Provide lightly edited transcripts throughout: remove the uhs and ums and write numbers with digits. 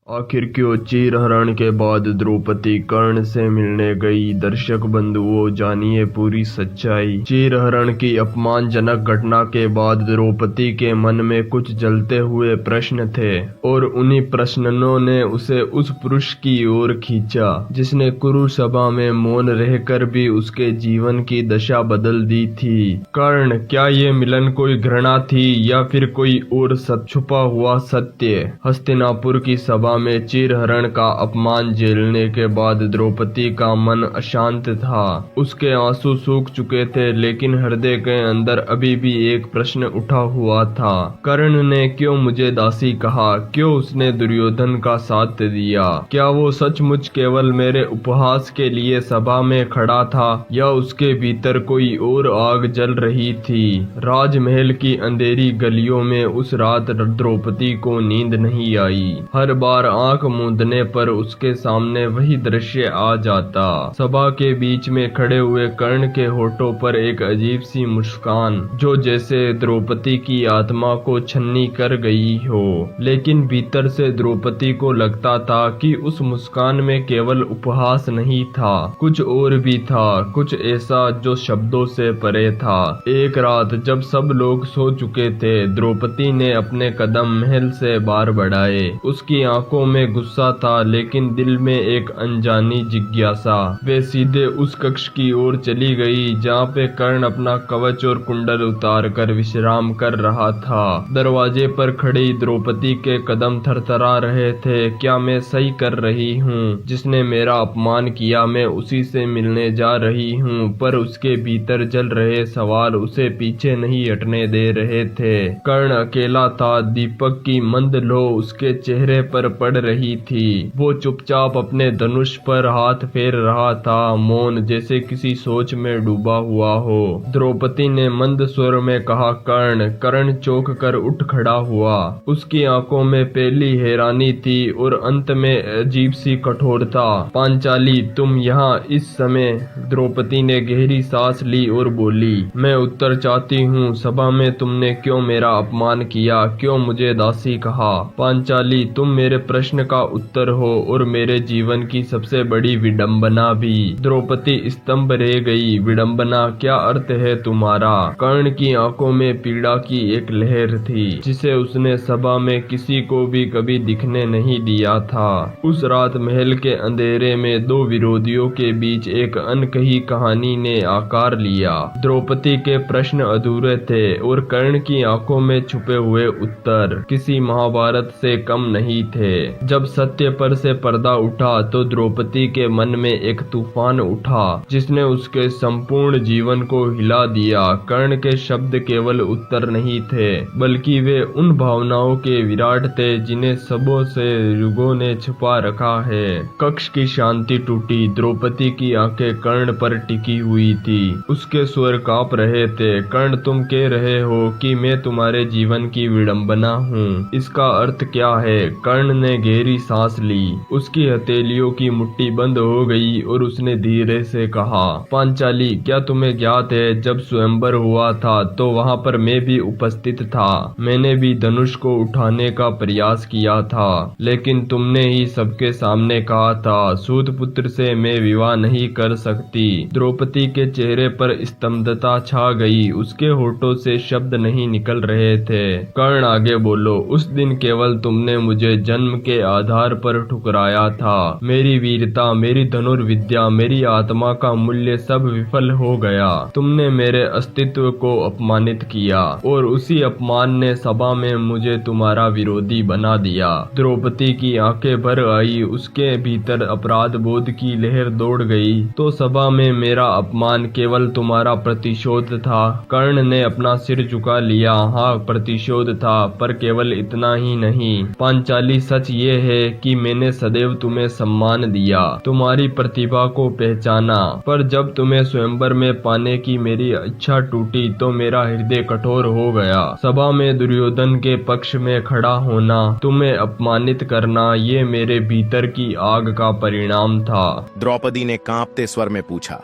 आखिर क्यों चीरहरण के बाद द्रौपदी कर्ण से मिलने गई। दर्शक बंधुओं, जानिए पूरी सच्चाई। चीरहरण की अपमानजनक घटना के बाद द्रौपदी के मन में कुछ जलते हुए प्रश्न थे और उन्हीं प्रश्नों ने उसे उस पुरुष की ओर खींचा जिसने कुरु सभा में मौन रहकर भी उसके जीवन की दशा बदल दी थी। कर्ण, क्या ये मिलन कोई घृणा थी या फिर कोई और छुपा हुआ सत्य? हस्तिनापुर की सभा में चीरहरण का अपमान झेलने के बाद द्रौपदी का मन अशांत था। उसके आंसू सूख चुके थे, लेकिन हृदय के अंदर अभी भी एक प्रश्न उठा हुआ था। कर्ण ने क्यों मुझे दासी कहा? क्यों उसने दुर्योधन का साथ दिया? क्या वो सचमुच केवल मेरे उपहास के लिए सभा में खड़ा था या उसके भीतर कोई और आग जल रही थी? राजमहल की अंधेरी गलियों में उस रात द्रौपदी को नींद नहीं आई। हर बार आंख मूंदने पर उसके सामने वही दृश्य आ जाता। सभा के बीच में खड़े हुए कर्ण के होठों पर एक अजीब सी मुस्कान, जो जैसे द्रौपदी की आत्मा को छन्नी कर गई हो। लेकिन भीतर से द्रौपदी को लगता था कि उस मुस्कान में केवल उपहास नहीं था, कुछ और भी था, कुछ ऐसा जो शब्दों से परे था। एक रात जब सब लोग सो चुके थे, द्रौपदी ने अपने कदम महल से बाहर बढ़ाए। उसकी आंखों में गुस्सा था, लेकिन दिल में एक अनजानी जिज्ञासा। वे सीधे उस कक्ष की ओर चली गई जहाँ पे कर्ण अपना कवच और कुंडल उतार कर विश्राम कर रहा था। दरवाजे पर खड़ी द्रौपदी के कदम थरथरा रहे थे। क्या मैं सही कर रही हूँ? जिसने मेरा अपमान किया मैं उसी से मिलने जा रही हूँ। पर उसके भीतर जल रहे सवाल उसे पीछे नहीं हटने दे रहे थे। कर्ण अकेला था। दीपक की मंद लो उसके चेहरे पर पड़ रही थी। वो चुपचाप अपने धनुष पर हाथ फेर रहा था, मौन, जैसे किसी सोच में डूबा हुआ हो। द्रौपदी ने मंद स्वर में कहा, कर्ण। कर्ण चौंक कर उठ खड़ा हुआ। उसकी आंखों में पहली हैरानी थी और अंत में अजीब सी कठोरता। पांचाली, तुम यहाँ इस समय? द्रौपदी ने गहरी सांस ली और बोली, मैं उत्तर चाहती हूँ। सभा में तुमने क्यों मेरा अपमान किया? क्यों मुझे दासी कहा? पांचाली, तुम मेरे प्रश्न का उत्तर हो और मेरे जीवन की सबसे बड़ी विडंबना भी। द्रौपदी स्तंभ रह गई। विडंबना? क्या अर्थ है तुम्हारा? कर्ण की आंखों में पीड़ा की एक लहर थी जिसे उसने सभा में किसी को भी कभी दिखने नहीं दिया था। उस रात महल के अंधेरे में दो विरोधियों के बीच एक अनकही कहानी ने आकार लिया। द्रौपदी के प्रश्न अधूरे थे और कर्ण की आंखों में छुपे हुए उत्तर किसी महाभारत से कम नहीं थे। जब सत्य पर से पर्दा उठा तो द्रौपदी के मन में एक तूफान उठा जिसने उसके संपूर्ण जीवन को हिला दिया। कर्ण के शब्द केवल उत्तर नहीं थे, बल्कि वे उन भावनाओं के विराट थे जिन्हें सबों से युगों ने छुपा रखा है। कक्ष की शांति टूटी। द्रौपदी की आंखें कर्ण पर टिकी हुई थी। उसके स्वर कांप रहे थे। कर्ण, तुम कह रहे हो कि मैं तुम्हारे जीवन की विडंबना हूँ। इसका अर्थ क्या है? कर्ण ने गहरी सांस ली। उसकी हथेलियों की मुट्ठी बंद हो गई और उसने धीरे से कहा, पांचाली, क्या तुम्हें ज्ञात है जब स्वयंवर हुआ था तो वहाँ पर मैं भी उपस्थित था। मैंने भी धनुष को उठाने का प्रयास किया था, लेकिन तुमने ही सबके सामने कहा था सूत पुत्र से मैं विवाह नहीं कर सकती। द्रौपदी के चेहरे पर स्तब्धता छा गई। उसके होठों से शब्द नहीं निकल रहे थे। कर्ण, आगे बोलो। उस दिन केवल तुमने मुझे जन्म के आधार पर ठुकराया था। मेरी वीरता, मेरी धनुर्विद्या, मेरी आत्मा का मूल्य सब विफल हो गया। तुमने मेरे अस्तित्व को अपमानित किया और उसी अपमान ने सभा में मुझे तुम्हारा विरोधी बना दिया। द्रौपदी की आंखें भर आई। उसके भीतर अपराध बोध की लहर दौड़ गई। तो सभा में मेरा अपमान केवल तुम्हारा प्रतिशोध था? कर्ण ने अपना सिर झुका लिया। हाँ, प्रतिशोध था, पर केवल इतना ही नहीं। पांचाली, सच ये है कि मैंने सदैव तुम्हें सम्मान दिया, तुम्हारी प्रतिभा को पहचाना, पर जब तुम्हें स्वयंवर में पाने की मेरी इच्छा टूटी तो मेरा हृदय कठोर हो गया। सभा में दुर्योधन के पक्ष में खड़ा होना, तुम्हें अपमानित करना, ये मेरे भीतर की आग का परिणाम था। द्रौपदी ने कांपते स्वर में पूछा,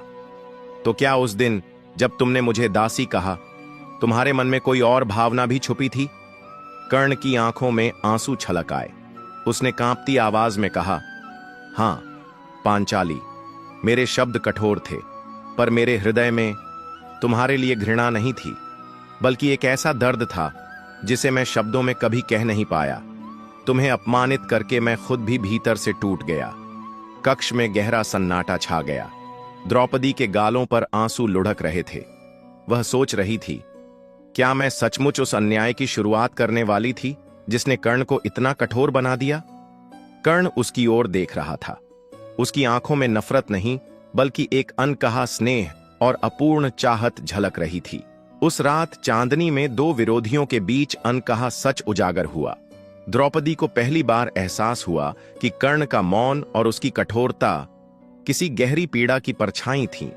तो क्या उस दिन जब तुमने मुझे दासी कहा तुम्हारे मन में कोई और भावना भी छुपी थी? कर्ण की आंखों में आंसू छलक आए। उसने कांपती आवाज में कहा, हां पांचाली, मेरे शब्द कठोर थे, पर मेरे हृदय में तुम्हारे लिए घृणा नहीं थी, बल्कि एक ऐसा दर्द था जिसे मैं शब्दों में कभी कह नहीं पाया। तुम्हें अपमानित करके मैं खुद भी भीतर से टूट गया। कक्ष में गहरा सन्नाटा छा गया। द्रौपदी के गालों पर आंसू लुढ़क रहे थे। वह सोच रही थी, क्या मैं सचमुच उस अन्याय की शुरुआत करने वाली थी जिसने कर्ण को इतना कठोर बना दिया? कर्ण उसकी ओर देख रहा था। उसकी आंखों में नफरत नहीं, बल्कि एक अनकहा स्नेह और अपूर्ण चाहत झलक रही थी। उस रात चांदनी में दो विरोधियों के बीच अनकहा सच उजागर हुआ। द्रौपदी को पहली बार एहसास हुआ कि कर्ण का मौन और उसकी कठोरता किसी गहरी पीड़ा की परछाई थी।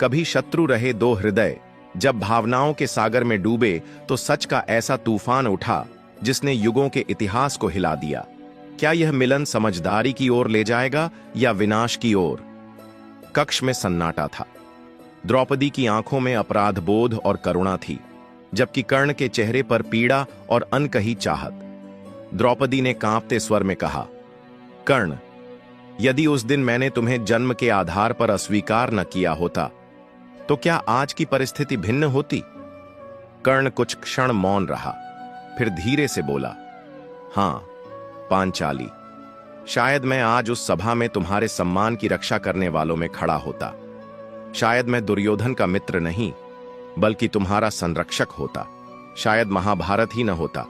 कभी शत्रु रहे दो हृदय जब भावनाओं के सागर में डूबे तो सच का ऐसा तूफान उठा जिसने युगों के इतिहास को हिला दिया। क्या यह मिलन समझदारी की ओर ले जाएगा या विनाश की ओर? कक्ष में सन्नाटा था। द्रौपदी की आंखों में अपराध बोध और करुणा थी, जबकि कर्ण के चेहरे पर पीड़ा और अनकही चाहत। द्रौपदी ने कांपते स्वर में कहा, कर्ण, यदि उस दिन मैंने तुम्हें जन्म के आधार पर अस्वीकार न किया होता तो क्या आज की परिस्थिति भिन्न होती? कर्ण कुछ क्षण मौन रहा, फिर धीरे से बोला, हां पांचाली, शायद मैं आज उस सभा में तुम्हारे सम्मान की रक्षा करने वालों में खड़ा होता। शायद मैं दुर्योधन का मित्र नहीं, बल्कि तुम्हारा संरक्षक होता। शायद महाभारत ही न होता।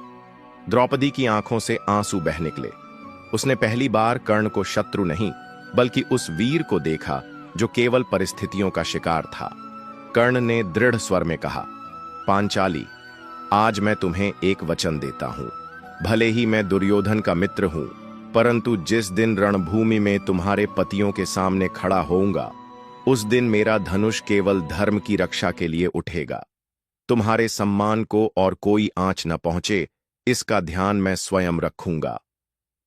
द्रौपदी की आंखों से आंसू बह निकले। उसने पहली बार कर्ण को शत्रु नहीं, बल्कि उस वीर को देखा जो केवल परिस्थितियों का शिकार था। कर्ण ने दृढ़ स्वर में कहा, पांचाली, आज मैं तुम्हें एक वचन देता हूं। भले ही मैं दुर्योधन का मित्र हूं, परंतु जिस दिन रणभूमि में तुम्हारे पतियों के सामने खड़ा होऊंगा, उस दिन मेरा धनुष केवल धर्म की रक्षा के लिए उठेगा। तुम्हारे सम्मान को और कोई आंच न पहुंचे, इसका ध्यान मैं स्वयं रखूंगा।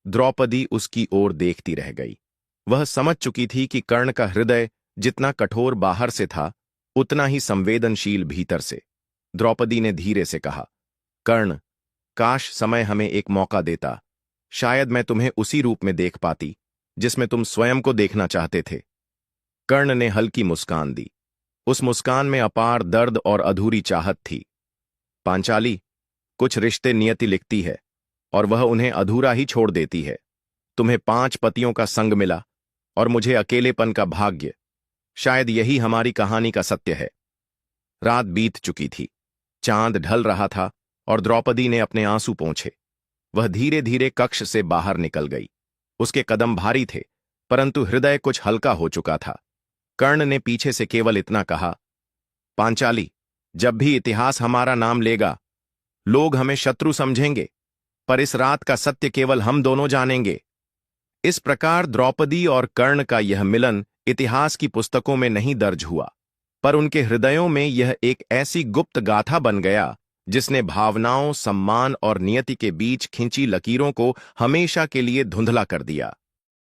द्रौपदी उसकी ओर देखती रह गई। वह समझ चुकी थी कि कर्ण का हृदय जितना कठोर बाहर से था, उतना ही संवेदनशील भीतर से। द्रौपदी ने धीरे से कहा, कर्ण, काश समय हमें एक मौका देता। शायद मैं तुम्हें उसी रूप में देख पाती जिसमें तुम स्वयं को देखना चाहते थे। कर्ण ने हल्की मुस्कान दी। उस मुस्कान में अपार दर्द और अधूरी चाहत थी। पांचाली, कुछ रिश्ते नियति लिखती है और वह उन्हें अधूरा ही छोड़ देती है। तुम्हें 5 पतियों का संग मिला और मुझे अकेलेपन का भाग्य। शायद यही हमारी कहानी का सत्य है। रात बीत चुकी थी। चांद ढल रहा था और द्रौपदी ने अपने आंसू पोंछे। वह धीरे धीरे कक्ष से बाहर निकल गई। उसके कदम भारी थे, परंतु हृदय कुछ हल्का हो चुका था। कर्ण ने पीछे से केवल इतना कहा, पांचाली, जब भी इतिहास हमारा नाम लेगा, लोग हमें शत्रु समझेंगे, पर इस रात का सत्य केवल हम दोनों जानेंगे। इस प्रकार द्रौपदी और कर्ण का यह मिलन इतिहास की पुस्तकों में नहीं दर्ज हुआ, पर उनके हृदयों में यह एक ऐसी गुप्त गाथा बन गया जिसने भावनाओं, सम्मान और नियति के बीच खिंची लकीरों को हमेशा के लिए धुंधला कर दिया।